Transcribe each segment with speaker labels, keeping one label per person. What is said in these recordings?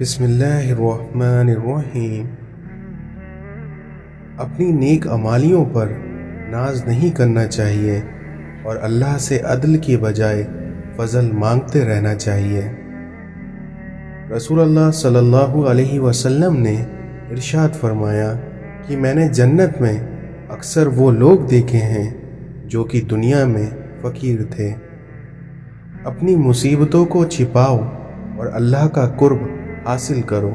Speaker 1: بسم اللہ الرحمن الرحیم۔ اپنی نیک اعمالیوں پر ناز نہیں کرنا چاہیے اور اللہ سے عدل کے بجائے فضل مانگتے رہنا چاہیے۔ رسول اللہ صلی اللہ علیہ وسلم نے ارشاد فرمایا کہ میں نے جنت میں اکثر وہ لوگ دیکھے ہیں جو کہ دنیا میں فقیر تھے۔ اپنی مصیبتوں کو چھپاؤ اور اللہ کا قرب حاصل کرو۔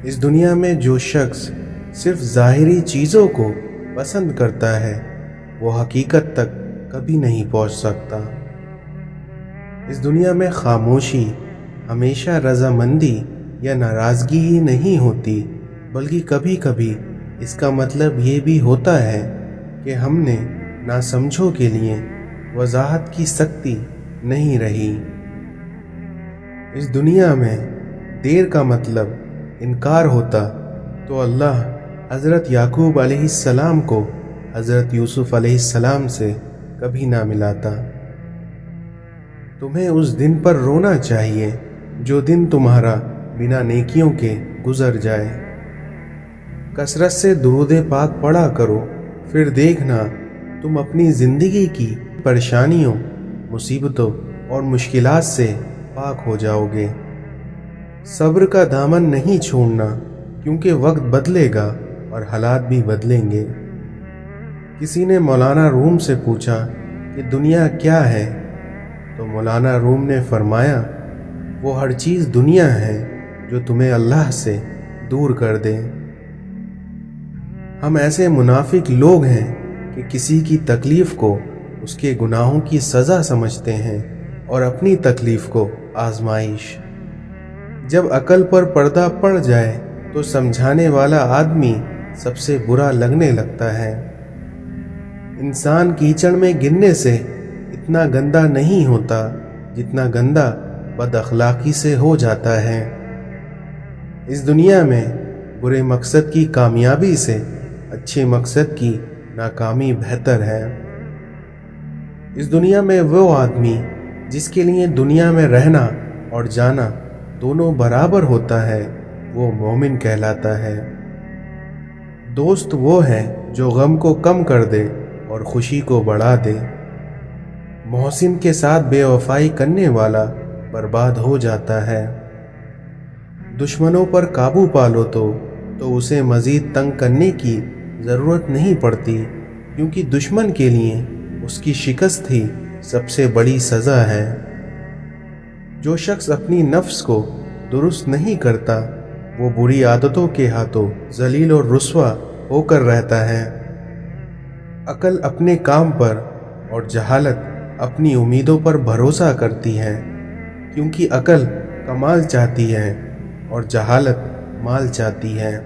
Speaker 1: اس دنیا میں جو شخص صرف ظاہری چیزوں کو پسند کرتا ہے وہ حقیقت تک کبھی نہیں پہنچ سکتا۔ اس دنیا میں خاموشی ہمیشہ رضامندی یا ناراضگی ہی نہیں ہوتی، بلکہ کبھی کبھی اس کا مطلب یہ بھی ہوتا ہے کہ ہم نے ناسمجھوں کے لیے وضاحت کی سختی نہیں رہی۔ اس دنیا میں دیر کا مطلب انکار ہوتا تو اللہ حضرت یعقوب علیہ السلام کو حضرت یوسف علیہ السلام سے کبھی نہ ملاتا۔ تمہیں اس دن پر رونا چاہیے جو دن تمہارا بنا نیکیوں کے گزر جائے۔ کثرت سے درود پاک پڑھا کرو، پھر دیکھنا تم اپنی زندگی کی پریشانیوں، مصیبتوں اور مشکلات سے پاک ہو جاؤ گے۔ صبر کا دامن نہیں چھوڑنا، کیونکہ وقت بدلے گا اور حالات بھی بدلیں گے۔ کسی نے مولانا روم سے پوچھا کہ دنیا کیا ہے، تو مولانا روم نے فرمایا وہ ہر چیز دنیا ہے جو تمہیں اللہ سے دور کر دے۔ ہم ایسے منافق لوگ ہیں کہ کسی کی تکلیف کو اس کے گناہوں کی سزا سمجھتے ہیں اور اپنی تکلیف کو آزمائش۔ جب عقل پر پردہ پڑ جائے تو سمجھانے والا آدمی سب سے برا لگنے لگتا ہے۔ انسان کیچڑ میں گرنے سے اتنا گندا نہیں ہوتا جتنا گندا بد اخلاقی سے ہو جاتا ہے۔ اس دنیا میں برے مقصد کی کامیابی سے اچھے مقصد کی ناکامی بہتر ہے۔ اس دنیا میں وہ آدمی جس کے لیے دنیا میں رہنا اور جانا دونوں برابر ہوتا ہے وہ مومن کہلاتا ہے۔ دوست وہ ہے جو غم کو کم کر دے اور خوشی کو بڑھا دے۔ محسن کے ساتھ بے وفائی کرنے والا برباد ہو جاتا ہے۔ دشمنوں پر قابو پالو تو اسے مزید تنگ کرنے کی ضرورت نہیں پڑتی، کیونکہ دشمن کے لیے اس کی شکست ہی سب سے بڑی سزا ہے۔ جو شخص اپنی نفس کو درست نہیں کرتا وہ بری عادتوں کے ہاتھوں ذلیل اور رسوا ہو کر رہتا ہے۔ عقل اپنے کام پر اور جہالت اپنی امیدوں پر بھروسہ کرتی ہے، کیونکہ عقل کمال چاہتی ہے اور جہالت مال چاہتی ہے۔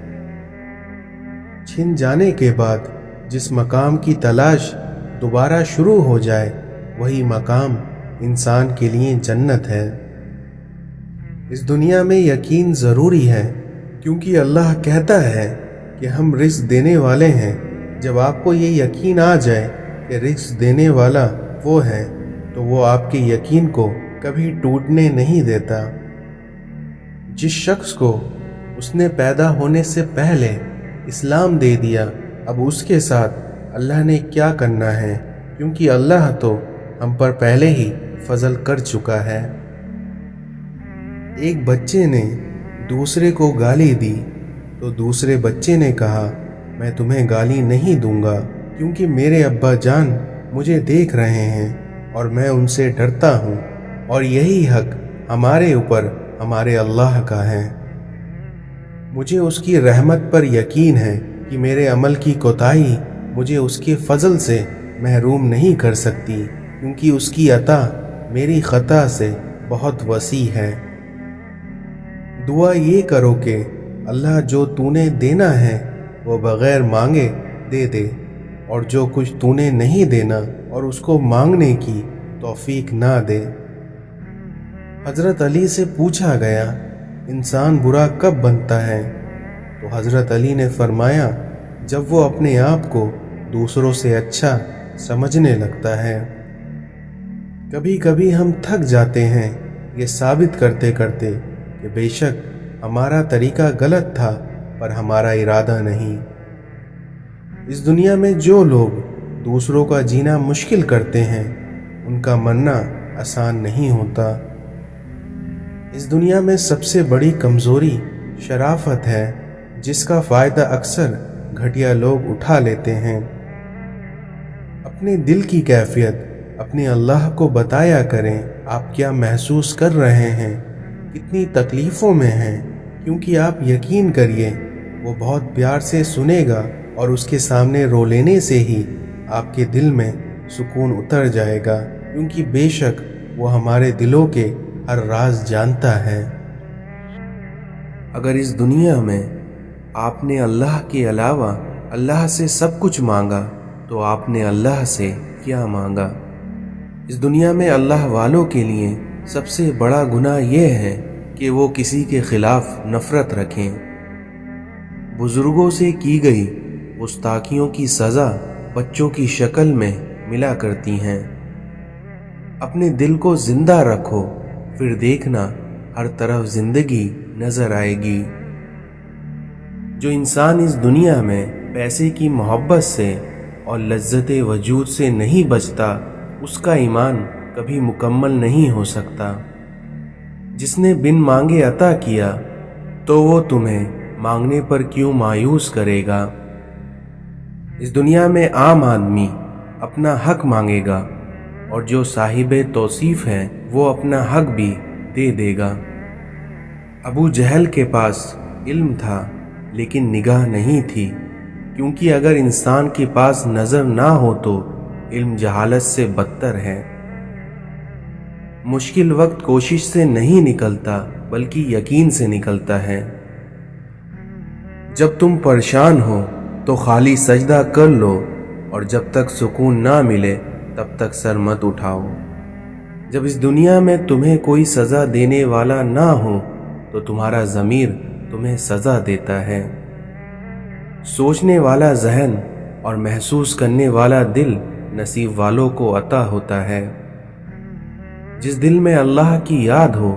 Speaker 1: چھن جانے کے بعد جس مقام کی تلاش دوبارہ شروع ہو جائے وہی مقام انسان کے لیے جنت ہے۔ اس دنیا میں یقین ضروری ہے، کیونکہ اللہ کہتا ہے کہ ہم رزق دینے والے ہیں۔ جب آپ کو یہ یقین آ جائے کہ رزق دینے والا وہ ہے تو وہ آپ کے یقین کو کبھی ٹوٹنے نہیں دیتا۔ جس شخص کو اس نے پیدا ہونے سے پہلے اسلام دے دیا، اب اس کے ساتھ اللہ نے کیا کرنا ہے، کیونکہ اللہ تو ہم پر پہلے ہی فضل کر چکا ہے۔ ایک بچے نے دوسرے کو گالی دی تو دوسرے بچے نے کہا میں تمہیں گالی نہیں دوں گا، کیونکہ میرے ابا جان مجھے دیکھ رہے ہیں اور میں ان سے ڈرتا ہوں، اور یہی حق ہمارے اوپر ہمارے اللہ کا ہے۔ مجھے اس کی رحمت پر یقین ہے کہ میرے عمل کی کوتاہی مجھے اس کے فضل سے محروم نہیں کر سکتی، کیونکہ اس کی عطا میری خطا سے بہت وسیع ہے۔ دعا یہ کرو کہ اللہ جو تو نے دینا ہے وہ بغیر مانگے دے دے، اور جو کچھ تو نے نہیں دینا اور اس کو مانگنے کی توفیق نہ دے۔ حضرت علی سے پوچھا گیا انسان برا کب بنتا ہے، تو حضرت علی نے فرمایا جب وہ اپنے آپ کو دوسروں سے اچھا سمجھنے لگتا ہے۔ کبھی کبھی ہم تھک جاتے ہیں یہ ثابت کرتے کرتے कि बेशक हमारा तरीका गलत था, पर हमारा इरादा नहीं। इस दुनिया में जो लोग दूसरों का जीना मुश्किल करते हैं, उनका मरना आसान नहीं होता। इस दुनिया में सबसे बड़ी कमज़ोरी शराफत है, जिसका फ़ायदा अक्सर घटिया लोग उठा लेते हैं। अपने दिल की कैफियत अपने अल्लाह को बताया करें। आप क्या महसूस कर रहे हैं, कितनी तकलीफ़ों में हैं, क्योंकि आप यकीन करिए वो बहुत प्यार से सुनेगा और उसके सामने रो लेने से ही आपके दिल में सुकून उतर जाएगा, क्योंकि बेशक वो हमारे दिलों के हर राज जानता है। अगर इस दुनिया में आपने अल्लाह के अलावा अल्लाह से सब कुछ मांगा, तो आपने अल्लाह से क्या मांगा? इस दुनिया में अल्लाह वालों के लिए सबसे बड़ा गुनाह यह है कि वो किसी के खिलाफ नफरत रखें। बुजुर्गों से की गई गुस्ताखियों की सज़ा बच्चों की शक्ल में मिला करती हैं। अपने दिल को जिंदा रखो, फिर देखना हर तरफ जिंदगी नजर आएगी। जो इंसान इस दुनिया में पैसे की मोहब्बत से और लज्जते वजूद से नहीं बचता, उसका ईमान कभी मुकम्मल नहीं हो सकता। जिसने बिन मांगे अता किया, तो वो तुम्हें मांगने पर क्यों मायूस करेगा? इस दुनिया में आम आदमी अपना हक मांगेगा, और जो साहिबे तौसीफ है वो अपना हक भी दे देगा। अबू जहल के पास इल्म था, लेकिन निगाह नहीं थी, क्योंकि अगर इंसान के पास नज़र ना हो तो इल्म जहालत से बदतर है। मुश्किल वक्त कोशिश से नहीं निकलता, बल्कि यकीन से निकलता है। जब तुम परेशान हो तो खाली सजदा कर लो, और जब तक सुकून ना मिले तब तक सर मत उठाओ। जब इस दुनिया में तुम्हें कोई सज़ा देने वाला ना हो, तो तुम्हारा ज़मीर तुम्हें सज़ा देता है। सोचने वाला जहन और महसूस करने वाला दिल नसीब वालों को अता होता है। जिस दिल में अल्लाह की याद हो,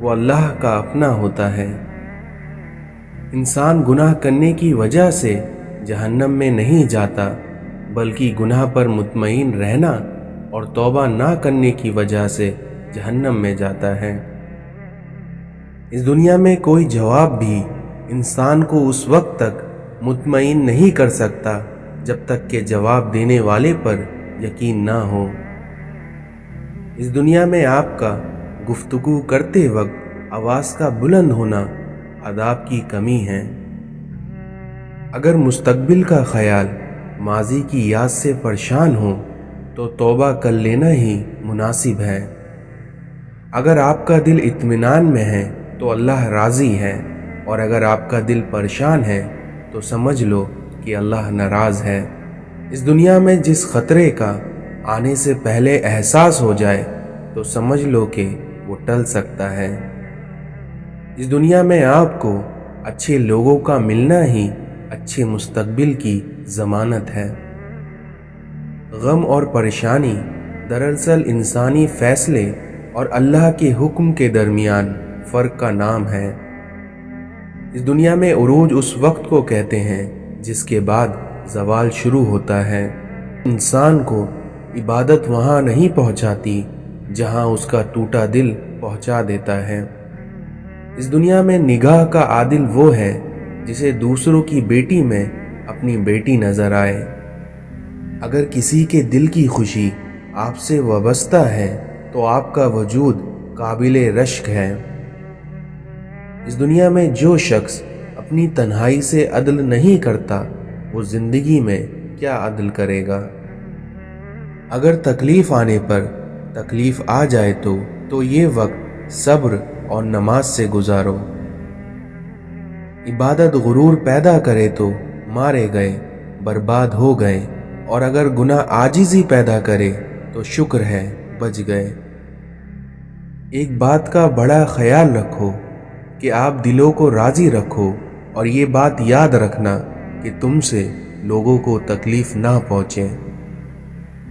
Speaker 1: वो अल्लाह का अपना होता है। इंसान गुनाह करने की वजह से जहन्नम में नहीं जाता, बल्कि गुनाह पर मुतमईन रहना और तौबा ना करने की वजह से जहन्नम में जाता है। इस दुनिया में कोई जवाब भी इंसान को उस वक्त तक मुतमईन नहीं कर सकता जब तक कि जवाब देने वाले पर यकीन ना हो। इस दुनिया में आपका गुफ्तगू करते वक्त आवाज़ का बुलंद होना अदाब की कमी है। अगर मुस्तकबिल का ख्याल माजी की याद से परेशान हो, तो तौबा कर लेना ही मुनासिब है। अगर आपका दिल इत्मीनान में है तो अल्लाह राज़ी है, और अगर आपका दिल परेशान है तो समझ लो कि अल्लाह नाराज़ है। इस दुनिया में जिस ख़तरे का आने से पहले एहसास हो जाए, तो समझ लो कि वो टल सकता है। इस दुनिया में आपको अच्छे लोगों का मिलना ही अच्छे मुस्तकबिल की ज़मानत है। गम और परेशानी दरअसल इंसानी फ़ैसले और अल्लाह के हुक्म के दरमियान फ़र्क का नाम है। इस दुनिया में उरूज उस वक्त को कहते हैं जिसके बाद ज़वाल शुरू होता है। इंसान को इबादत वहाँ नहीं पहुँचाती जहाँ उसका टूटा दिल पहुँचा देता है। इस दुनिया में निगाह का आदिल वो है जिसे दूसरों की बेटी में अपनी बेटी नज़र आए। अगर किसी के दिल की खुशी आपसे वाबस्ता है, तो आपका वजूद काबिले रश्क है। इस दुनिया में जो शख्स अपनी तन्हाई से अदल नहीं करता, वो जिंदगी में क्या अदल करेगा। अगर तकलीफ आने पर तकलीफ आ जाए तो ये वक्त सब्र और नमाज से गुजारो। इबादत गुरूर पैदा करे तो मारे गए, बर्बाद हो गए, और अगर गुनाह आजिज़ी पैदा करे तो शुक्र है बच गए। एक बात का बड़ा ख्याल रखो कि आप दिलों को राज़ी रखो, और ये बात याद रखना कि तुमसे लोगों को तकलीफ़ ना पहुँचे।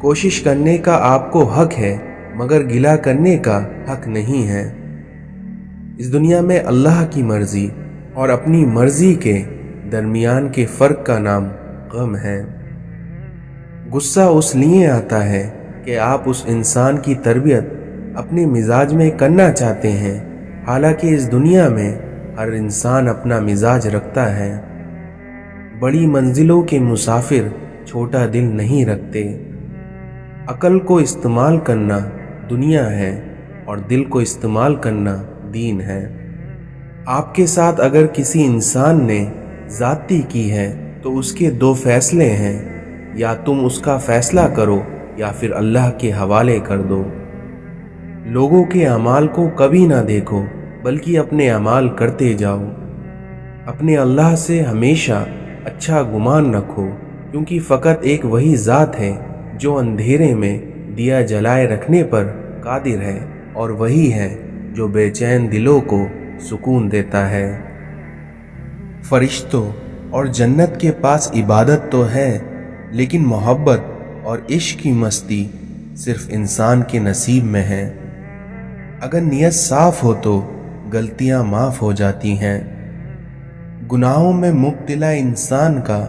Speaker 1: कोशिश करने का आपको हक है, मगर गिला करने का हक नहीं है। اس دنیا میں اللہ کی مرضی اور اپنی مرضی کے درمیان کے فرق کا نام غم ہے۔ غصہ اس لیے آتا ہے کہ آپ اس انسان کی تربیت اپنے مزاج میں کرنا چاہتے ہیں، حالانکہ اس دنیا میں ہر انسان اپنا مزاج رکھتا ہے۔ بڑی منزلوں کے مسافر چھوٹا دل نہیں رکھتے۔ عقل کو استعمال کرنا دنیا ہے اور دل کو استعمال کرنا دین ہے۔ آپ کے ساتھ اگر کسی انسان نے زیادتی کی ہے تو اس کے دو فیصلے ہیں، یا تم اس کا فیصلہ کرو یا پھر اللہ کے حوالے کر دو۔ لوگوں کے اعمال کو کبھی نہ دیکھو بلکہ اپنے اعمال کرتے جاؤ۔ اپنے اللہ سے ہمیشہ اچھا گمان رکھو، کیونکہ فقط ایک وہی ذات ہے جو اندھیرے میں دیا جلائے رکھنے پر قادر ہے، اور وہی ہے جو بے چین دلوں کو سکون دیتا ہے۔ فرشتوں اور جنت کے پاس عبادت تو ہے، لیکن محبت اور عشق کی مستی صرف انسان کے نصیب میں ہے۔ اگر نیت صاف ہو تو غلطیاں معاف ہو جاتی ہیں۔ گناہوں میں مبتلا انسان کا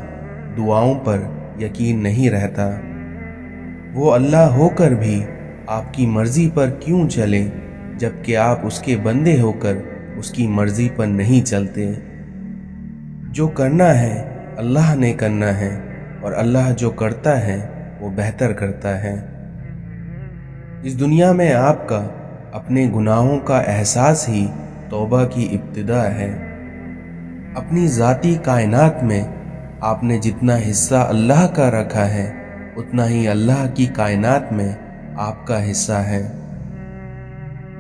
Speaker 1: دعاؤں پر یقین نہیں رہتا۔ وہ اللہ ہو کر بھی آپ کی مرضی پر کیوں چلے جبکہ آپ اس کے بندے ہو کر اس کی مرضی پر نہیں چلتے۔ جو کرنا ہے اللہ نے کرنا ہے، اور اللہ جو کرتا ہے وہ بہتر کرتا ہے۔ اس دنیا میں آپ کا اپنے گناہوں کا احساس ہی توبہ کی ابتدا ہے۔ اپنی ذاتی کائنات میں آپ نے جتنا حصہ اللہ کا رکھا ہے اتنا ہی اللہ کی کائنات میں آپ کا حصہ ہے۔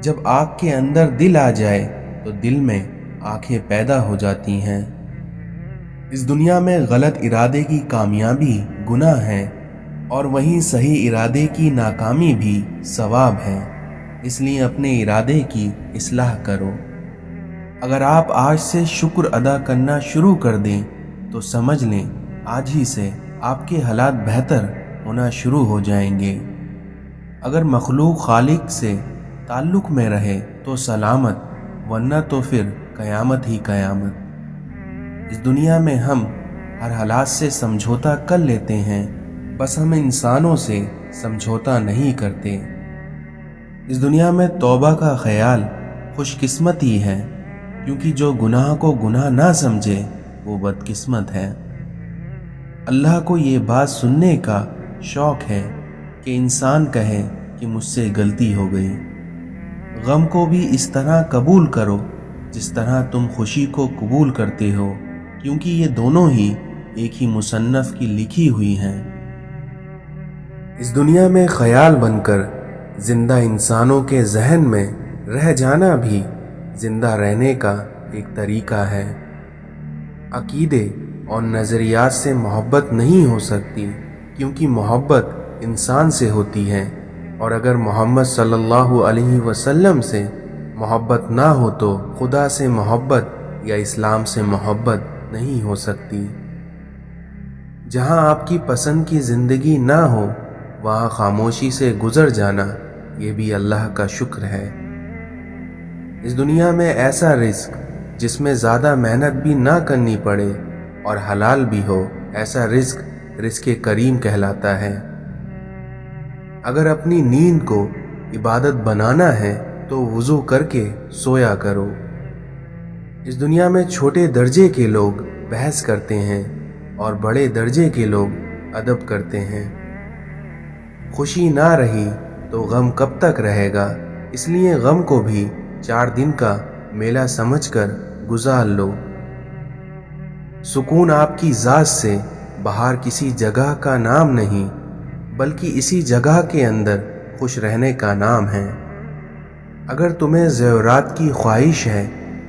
Speaker 1: جب آنکھ کے اندر دل آ جائے تو دل میں آنکھیں پیدا ہو جاتی ہیں۔ اس دنیا میں غلط ارادے کی کامیابی گناہ ہے، اور وہیں صحیح ارادے کی ناکامی بھی ثواب ہے۔ اس لیے اپنے ارادے کی اصلاح کرو۔ اگر آپ آج سے شکر ادا کرنا شروع کر دیں تو سمجھ لیں آج ہی سے آپ کے حالات بہتر ہونا شروع ہو جائیں گے۔ اگر مخلوق خالق سے تعلق میں رہے تو سلامت، ورنہ تو پھر قیامت ہی قیامت۔ اس دنیا میں ہم ہر حالات سے سمجھوتا کر لیتے ہیں، بس ہم انسانوں سے سمجھوتا نہیں کرتے۔ اس دنیا میں توبہ کا خیال خوش قسمتی ہے، کیونکہ جو گناہ کو گناہ نہ سمجھے وہ بدقسمت ہے۔ اللہ کو یہ بات سننے کا شوق ہے کہ انسان کہے کہ مجھ سے غلطی ہو گئی۔ غم کو بھی اس طرح قبول کرو جس طرح تم خوشی کو قبول کرتے ہو، کیونکہ یہ دونوں ہی ایک ہی مصنف کی لکھی ہوئی ہیں۔ اس دنیا میں خیال بن کر زندہ انسانوں کے ذہن میں رہ جانا بھی زندہ رہنے کا ایک طریقہ ہے۔ عقیدے اور نظریات سے محبت نہیں ہو سکتی، کیونکہ محبت انسان سے ہوتی ہے، اور اگر محمد صلی اللہ علیہ وسلم سے محبت نہ ہو تو خدا سے محبت یا اسلام سے محبت نہیں ہو سکتی۔ جہاں آپ کی پسند کی زندگی نہ ہو وہاں خاموشی سے گزر جانا یہ بھی اللہ کا شکر ہے۔ اس دنیا میں ایسا رزق جس میں زیادہ محنت بھی نہ کرنی پڑے اور حلال بھی ہو، ایسا رزق کریم کہلاتا ہے۔ اگر اپنی نیند کو عبادت بنانا ہے تو وضو کر کے سویا کرو۔ اس دنیا میں چھوٹے درجے کے لوگ بحث کرتے ہیں اور بڑے درجے کے لوگ ادب کرتے ہیں۔ خوشی نہ رہی تو غم کب تک رہے گا، اس لیے غم کو بھی 4 دن کا میلہ سمجھ کر گزار لو۔ سکون آپ کی ذات سے باہر کسی جگہ کا نام نہیں، بلکہ اسی جگہ کے اندر خوش رہنے کا نام ہے۔ اگر تمہیں زیورات کی خواہش ہے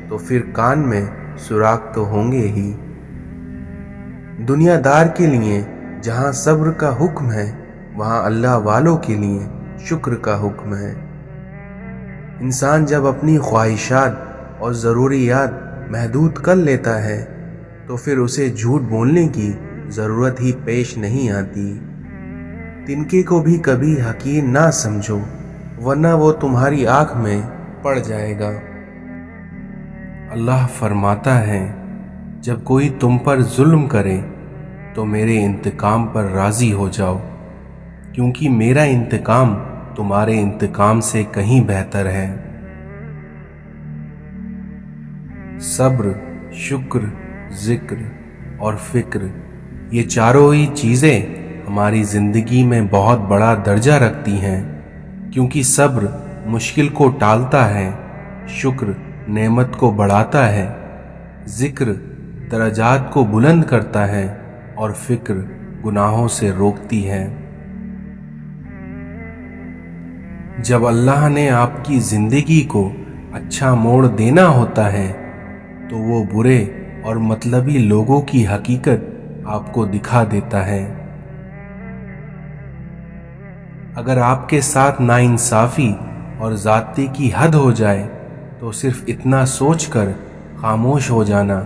Speaker 1: تو پھر کان میں سوراخ تو ہوں گے ہی۔ دنیا دار کے لیے جہاں صبر کا حکم ہے وہاں اللہ والوں کے لیے شکر کا حکم ہے۔ انسان جب اپنی خواہشات اور ضروریات محدود کر لیتا ہے تو پھر اسے جھوٹ بولنے کی ضرورت ہی پیش نہیں آتی۔ تنکے کو بھی کبھی حقیر نہ سمجھو، ورنہ وہ تمہاری آنکھ میں پڑ جائے گا۔ اللہ फरमाता है, जब कोई तुम पर जुल्म करे तो मेरे इंतकाम पर राजी हो जाओ, क्योंकि मेरा इंतकाम तुम्हारे इंतकाम से कहीं बेहतर है। सब्र, शुक्र, जिक्र और फिक्र, ये चारों ही चीज़ें हमारी ज़िंदगी में बहुत बड़ा दर्जा रखती हैं, क्योंकि सब्र मुश्किल को टालता है, शुक्र नेमत को बढ़ाता है, जिक्र दर्जात को बुलंद करता है और फिक्र गुनाहों से रोकती है। जब अल्लाह ने आपकी ज़िंदगी को अच्छा मोड़ देना होता है तो वो बुरे और मतलबी लोगों की हकीकत आपको दिखा देता है। अगर आपके साथ नाइंसाफ़ी और ज़्यादती की हद हो जाए तो सिर्फ इतना सोचकर खामोश हो जाना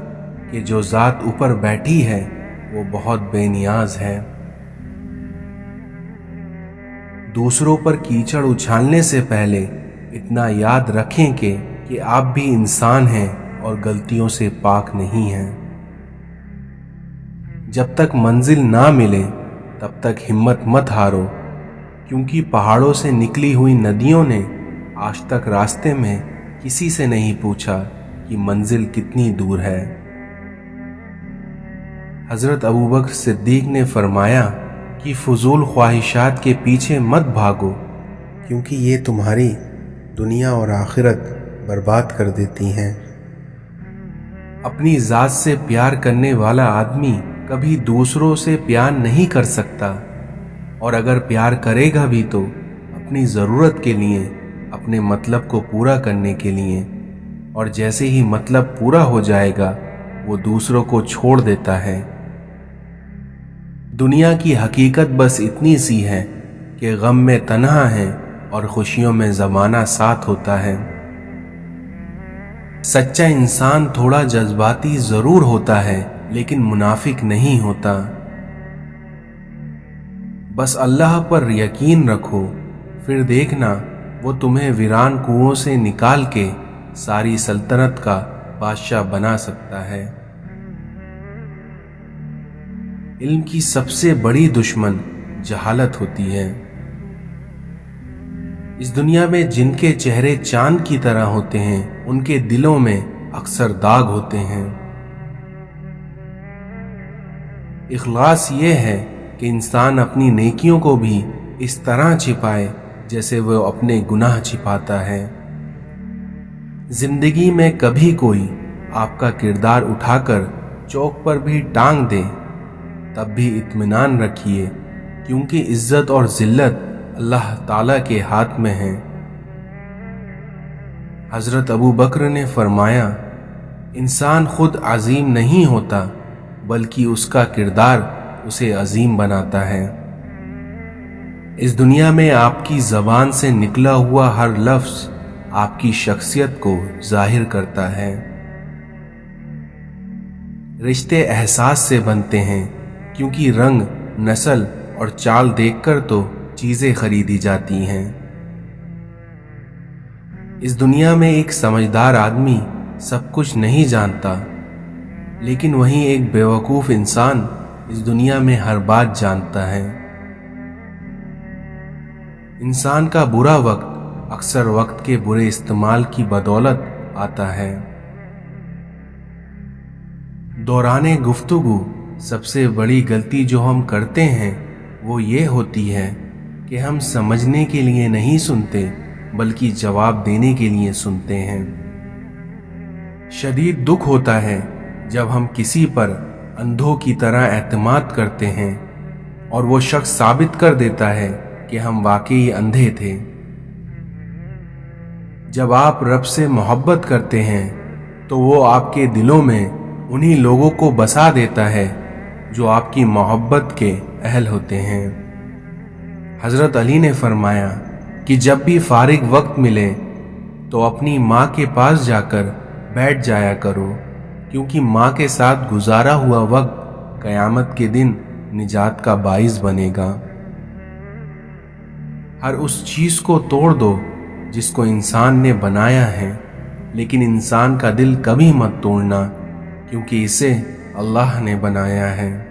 Speaker 1: कि जो ज़ात ऊपर बैठी है वो बहुत बेनियाज है। दूसरों पर कीचड़ उछालने से पहले इतना याद रखें कि आप भी इंसान हैं और गलतियों से पाक नहीं हैं। जब तक मंजिल ना मिले तब तक हिम्मत मत हारो, क्योंकि पहाड़ों से निकली हुई नदियों ने आज तक रास्ते में किसी से नहीं पूछा कि मंजिल कितनी दूर है। हज़रत अबू बकर सिद्दीक ने फरमाया कि फजूल ख्वाहिशात के पीछे मत भागो, क्योंकि ये तुम्हारी दुनिया और आखिरत बर्बाद कर देती हैं। अपनी ज़ात से प्यार करने वाला आदमी कभी दूसरों से प्यार नहीं कर सकता, और अगर प्यार करेगा भी तो अपनी ज़रूरत के लिए, अपने मतलब को पूरा करने के लिए, और जैसे ही मतलब पूरा हो जाएगा वो दूसरों को छोड़ देता है। दुनिया की हकीकत बस इतनी सी है कि गम में तन्हा है और खुशियों में ज़माना साथ होता है। सच्चा इंसान थोड़ा जज्बाती ज़रूर होता है, लेकिन मुनाफिक नहीं होता। बस अल्लाह पर यकीन रखो, फिर देखना वो तुम्हें वीरान कुओं से निकाल के सारी सल्तनत का बादशाह बना सकता है। इल्म की सबसे बड़ी दुश्मन जहालत होती है। इस दुनिया में जिनके चेहरे चांद की तरह होते हैं, उनके दिलों में अक्सर दाग होते हैं। इखलास ये है कि इंसान अपनी नेकियों को भी इस तरह छिपाए जैसे वो अपने गुनाह छिपाता है। जिंदगी में कभी कोई आपका किरदार उठाकर चौक पर भी टांग दे, तब भी इत्मीनान रखिए, क्योंकि इज्जत और जिल्लत अल्लाह ताला के हाथ में है। हजरत अबू बकर ने फरमाया, इंसान खुद अजीम नहीं होता, बल्कि उसका किरदार उसे अजीम बनाता है। इस दुनिया में आपकी ज़बान से निकला हुआ हर लफ्ज़ आपकी शख्सियत को जाहिर करता है। रिश्ते एहसास से बनते हैं, क्योंकि रंग, नस्ल और चाल देखकर तो चीज़ें खरीदी जाती हैं। इस दुनिया में एक समझदार आदमी सब कुछ नहीं जानता, लेकिन वहीं एक बेवकूफ़ इंसान इस दुनिया में हर बात जानता है। इंसान का बुरा वक्त अक्सर वक्त के बुरे इस्तेमाल की बदौलत आता है। दौराने गुफ्तगू सबसे बड़ी गलती जो हम करते हैं वो ये होती है कि हम समझने के लिए नहीं सुनते, बल्कि जवाब देने के लिए सुनते हैं। शदीद दुख होता है जब हम किसी पर अंधों की तरह एतमाद करते हैं और वो शख्स साबित कर देता है कि हम वाकई अंधे थे। जब आप रब से मोहब्बत करते हैं तो वो आपके दिलों में उन्हीं लोगों को बसा देता है जो आपकी मोहब्बत के अहल होते हैं। हज़रत अली ने फरमाया कि जब भी फारिग वक्त मिले तो अपनी माँ के पास जाकर बैठ जाया करो, क्योंकि माँ के साथ गुजारा हुआ वक्त क़यामत के दिन निजात का बाइस बनेगा। हर उस चीज़ को तोड़ दो जिसको इंसान ने बनाया है, لیکن انسان کا دل کبھی مت توڑنا، کیونکہ اسے اللہ نے بنایا ہے۔